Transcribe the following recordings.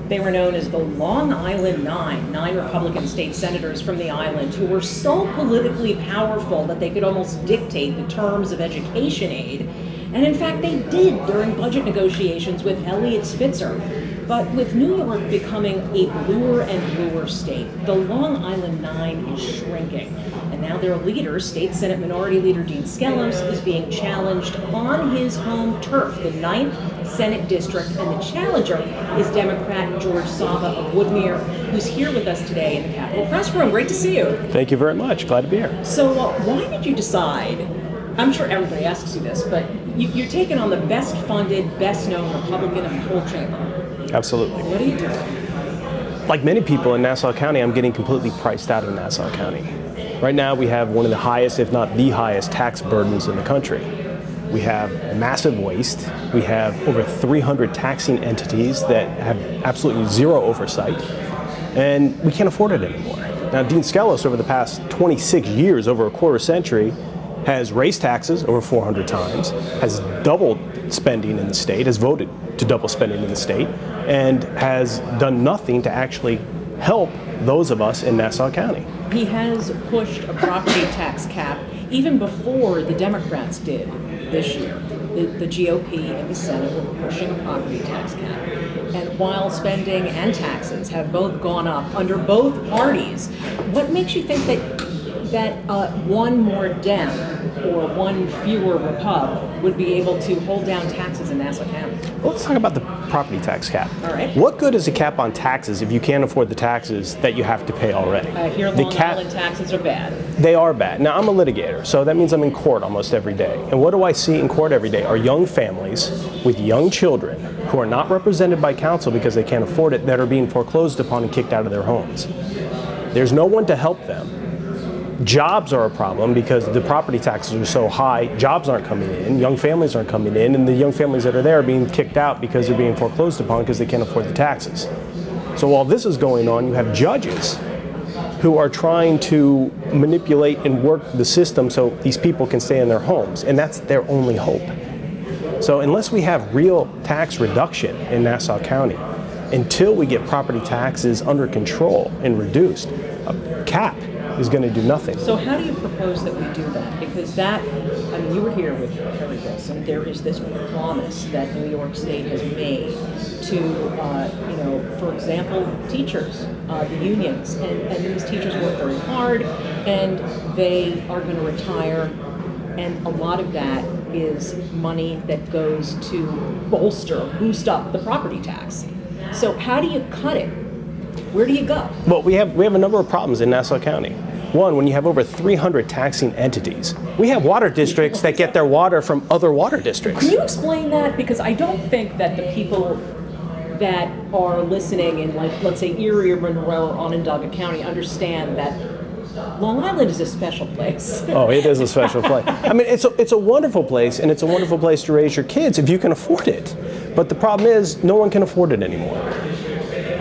They were known as the Long Island Nine, 9 Republican state senators from the island who were so politically powerful that they could almost dictate the terms of education aid. And in fact, they did during budget negotiations with Eliot Spitzer. But with New York becoming a bluer and bluer state, the Long Island Nine is shrinking. And now their leader, State Senate Minority Leader Dean Skelos, is being challenged on his home turf, the 9th Senate District, and the challenger is Democrat George Sava of Woodmere, who's here with us today in the Capitol Pressroom. Great to see you. Thank you very much. Glad to be here. So why did you decide, I'm sure everybody asks you this, but you're taking on the best funded, best known Republican in the whole chamber. Absolutely. What are you doing? Like many people in Nassau County, I'm getting completely priced out of Nassau County. Right now we have one of the highest, if not the highest, tax burdens in the country. We have massive waste. We have over 300 taxing entities that have absolutely zero oversight, and we can't afford it anymore. Now, Dean Skelos, over the past 26 years, over a quarter century, has raised taxes over 400 times, has doubled spending in the state, has voted to double spending in the state, and has done nothing to actually help those of us in Nassau County. He has pushed a property tax cap even before the Democrats did this year. The GOP and the Senate were pushing a property tax cap. And while spending and taxes have both gone up under both parties, what makes you think that one more Dem or one fewer Repub would be able to hold down taxes in Nassau County? Well, let's talk about the property tax cap. All right. What good is a cap on taxes if you can't afford the taxes that you have to pay already? Here Long Island taxes are bad. They are bad. Now, I'm a litigator, so that means I'm in court almost every day. And what do I see in court every day are young families with young children who are not represented by counsel because they can't afford it, that are being foreclosed upon and kicked out of their homes. There's no one to help them. Jobs are a problem because the property taxes are so high, jobs aren't coming in, young families aren't coming in, and the young families that are there are being kicked out because they're being foreclosed upon because they can't afford the taxes. So while this is going on, you have judges who are trying to manipulate and work the system so these people can stay in their homes, and that's their only hope. So unless we have real tax reduction in Nassau County, until we get property taxes under control and reduced, a cap is going to do nothing. So how do you propose that we do that? Because you were here with Harry Wilson. There is this promise that New York State has made to, for example, teachers, the unions, and these teachers work very hard, and they are going to retire, and a lot of that is money that goes to boost up the property tax. So how do you cut it? Where do you go? Well, we have a number of problems in Nassau County. One, when you have over 300 taxing entities, we have water districts that get their water from other water districts. Can you explain that? Because I don't think that the people that are listening in, like, let's say Erie or Monroe or Onondaga County understand that Long Island is a special place. Oh, it is a special place. I mean, it's a wonderful place, and it's a wonderful place to raise your kids if you can afford it. But the problem is, no one can afford it anymore.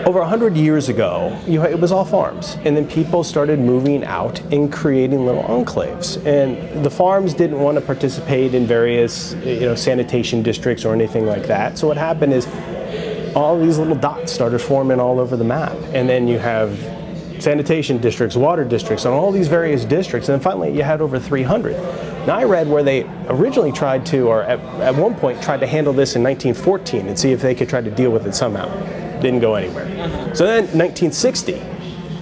Over 100 years ago, it was all farms, and then people started moving out and creating little enclaves. And the farms didn't want to participate in various, sanitation districts or anything like that. So what happened is, all these little dots started forming all over the map, and then you have sanitation districts, water districts, and all these various districts, and then finally you had over 300. Now I read where they originally tried to, or at one point tried to handle this in 1914 and see if they could try to deal with it somehow. Didn't go anywhere. So then 1960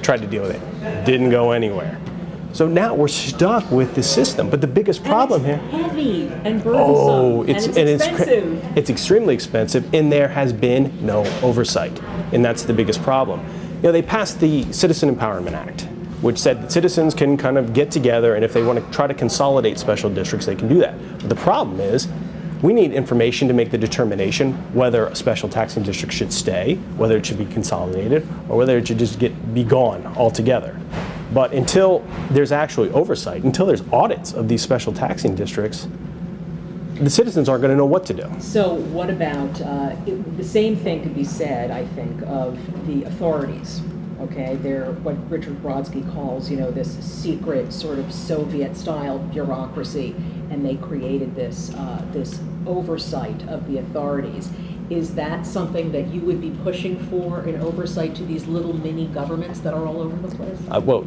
tried to deal with it. Didn't go anywhere. So now we're stuck with the system. But the biggest problem here, heavy and burdensome, and it's expensive. It's extremely expensive, and there has been no oversight, and that's the biggest problem. They passed the Citizen Empowerment Act, which said that citizens can kind of get together, and if they want to try to consolidate special districts, they can do that. But the problem is, we need information to make the determination whether a special taxing district should stay, whether it should be consolidated, or whether it should just be gone altogether. But until there's actually oversight, until there's audits of these special taxing districts, the citizens aren't going to know what to do. So what about, the same thing could be said, I think, of the authorities. Okay, they're what Richard Brodsky calls, this secret sort of Soviet-style bureaucracy, and they created this oversight of the authorities. is that something that you would be pushing for in oversight to these little mini governments that are all over the place? Well,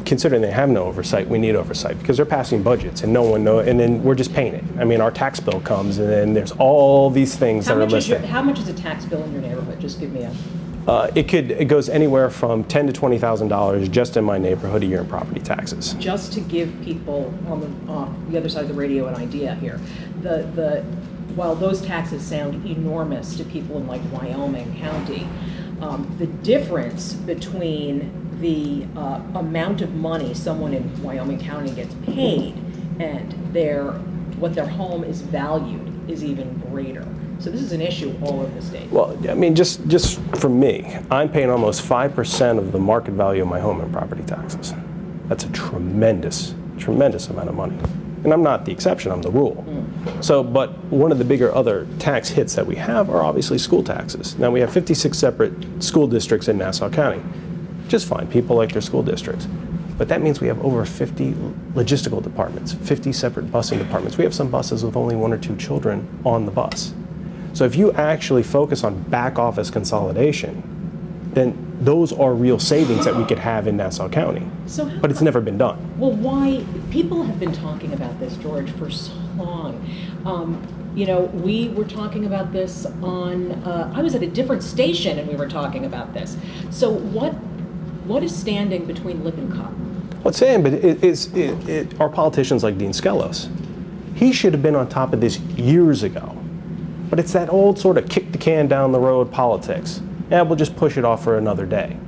considering they have no oversight, we need oversight because they're passing budgets and no one knows, and then we're just paying it. I mean, our tax bill comes and then there's all these things that are listed. How much is a tax bill in your neighborhood? Just give me a... It goes anywhere from $10,000 to $20,000 just in my neighborhood a year in property taxes. Just to give people on the other side of the radio an idea here, while those taxes sound enormous to people in like Wyoming County, the difference between the amount of money someone in Wyoming County gets paid and what their home is valued is even greater. So this is an issue all over the state. Well, I mean, just for me, I'm paying almost 5% of the market value of my home in property taxes. That's a tremendous, tremendous amount of money. And I'm not the exception, I'm the rule. So, but one of the bigger other tax hits that we have are obviously school taxes. Now we have 56 separate school districts in Nassau County. Just fine, people like their school districts. But that means we have over 50 logistical departments, 50 separate busing departments. We have some buses with only 1 or 2 children on the bus. So if you actually focus on back office consolidation, then those are real savings that we could have in Nassau County. But it's never been done. Well, why? People have been talking about this, George, for so long. You know, we were talking about this on, I was at a different station and we were talking about this. So what is standing between lip and cup? What's saying, but it are politicians like Dean Skelos. He should have been on top of this years ago. But it's that old sort of kick the can down the road politics. Yeah, we'll just push it off for another day.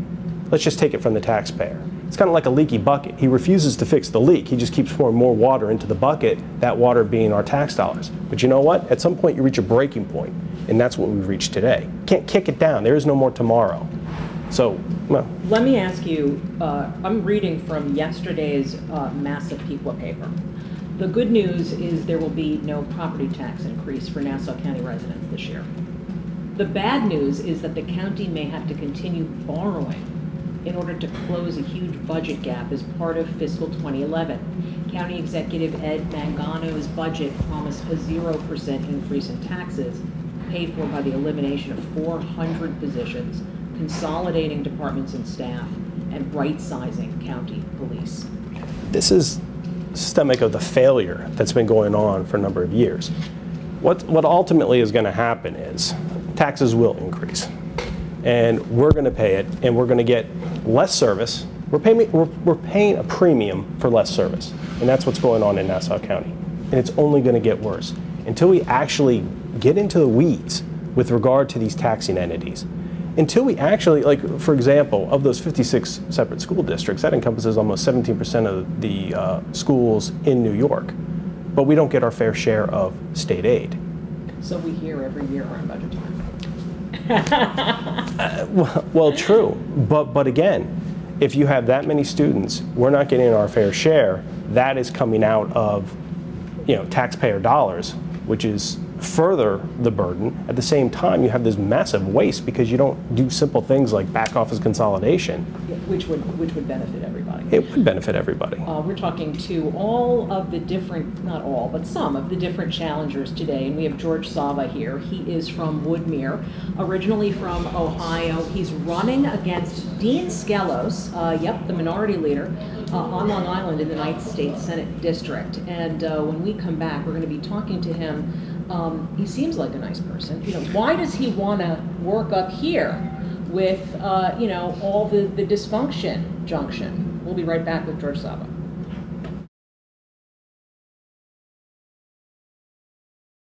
Let's just take it from the taxpayer. It's kind of like a leaky bucket. He refuses to fix the leak. He just keeps pouring more water into the bucket, that water being our tax dollars. But you know what? At some point you reach a breaking point, and that's what we've reached today. Can't kick it down. There is no more tomorrow. So, well. Let me ask you, I'm reading from yesterday's Massapequa paper. The good news is there will be no property tax increase for Nassau County residents this year. The bad news is that the county may have to continue borrowing in order to close a huge budget gap as part of fiscal 2011. County Executive Ed Mangano's budget promised a 0% increase in taxes, paid for by the elimination of 400 positions, consolidating departments and staff, and right-sizing county police. This is systemic of the failure that's been going on for a number of years. What ultimately is going to happen is taxes will increase, and we're going to pay it, and we're going to get less service. We're paying a premium for less service, and that's what's going on in Nassau County, and it's only going to get worse until we actually get into the weeds with regard to these taxing entities. Until we actually, like, for example, of those 56 separate school districts, that encompasses almost 17% of the schools in New York. But we don't get our fair share of state aid. So we hear every year around budget time. Well, true. But again, if you have that many students, we're not getting our fair share. That is coming out of, taxpayer dollars, which is further the burden. At the same time, you have this massive waste because you don't do simple things like back office consolidation. Yeah, which would benefit everybody. It would benefit everybody. We're talking to all of the different, not all, but some of the different challengers today, and we have George Sava here. He is from Woodmere, originally from Ohio. He's running against Dean Skelos, the minority leader, on Long Island in the 9th State Senate District. And when we come back, we're going to be talking to him. He seems like a nice person. Why does he want to work up here with, all the dysfunction junction? We'll be right back with George Sava.